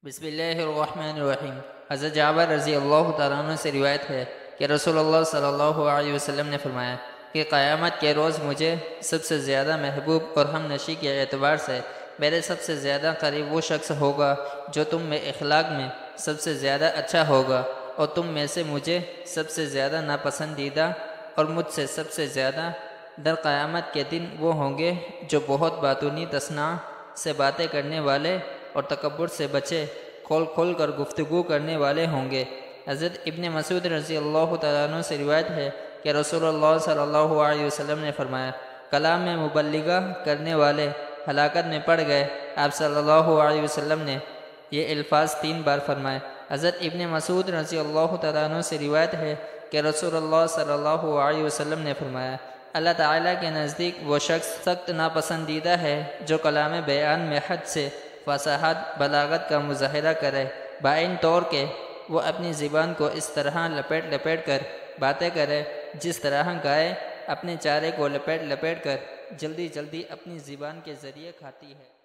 بسم اللہ الرحمن الرحیم۔ حضرت جابر رضی اللہ تعالیٰ عنہ سے روایت ہے کہ رسول اللہ صلی اللہ علیہ وسلم نے فرمایا کہ قیامت کے روز مجھے سب سے زیادہ محبوب اور ہم نشی کے اعتبار سے میرے سب سے زیادہ قریب وہ شخص ہوگا جو تم میں اخلاق میں سب سے زیادہ اچھا ہوگا، اور تم میں سے مجھے سب سے زیادہ ناپسندیدہ اور مجھ سے سب سے زیادہ در قیامت کے دن وہ ہوں گے جو بہت باطنی تصنع سے باتیں کرنے والے اور تکبر سے بچے کھول کھول کر گفتگو کرنے والے ہوں گے۔ حضرت ابن مسعود رضی اللہ تعالیٰ عنہ سے روایت ہے کہ رسول اللہ صلی اللہ علیہ وسلم نے فرمایا، کلام میں مبلغہ کرنے والے ہلاکت میں پڑ گئے۔ آپ صلی اللہ علیہ وسلم نے یہ الفاظ 3 بار فرمائے۔ حضرت ابن مسعود رضی اللہ تعالیٰ عنہ سے روایت ہے کہ رسول اللہ صلی اللہ علیہ وسلم نے فرمایا، اللہ تعالیٰ کے نزدیک وہ شخص سخت ناپسندیدہ ہے جو کلام بیان میں حد سے فصاحت بلاغت کا مظاہرہ کرے، بائن طور کہ وہ اپنی زبان کو اس طرح لپیٹ لپیٹ کر باتیں کرے جس طرح گائے اپنے چارے کو لپیٹ لپیٹ کر جلدی جلدی اپنی زبان کے ذریعے کھاتی ہے۔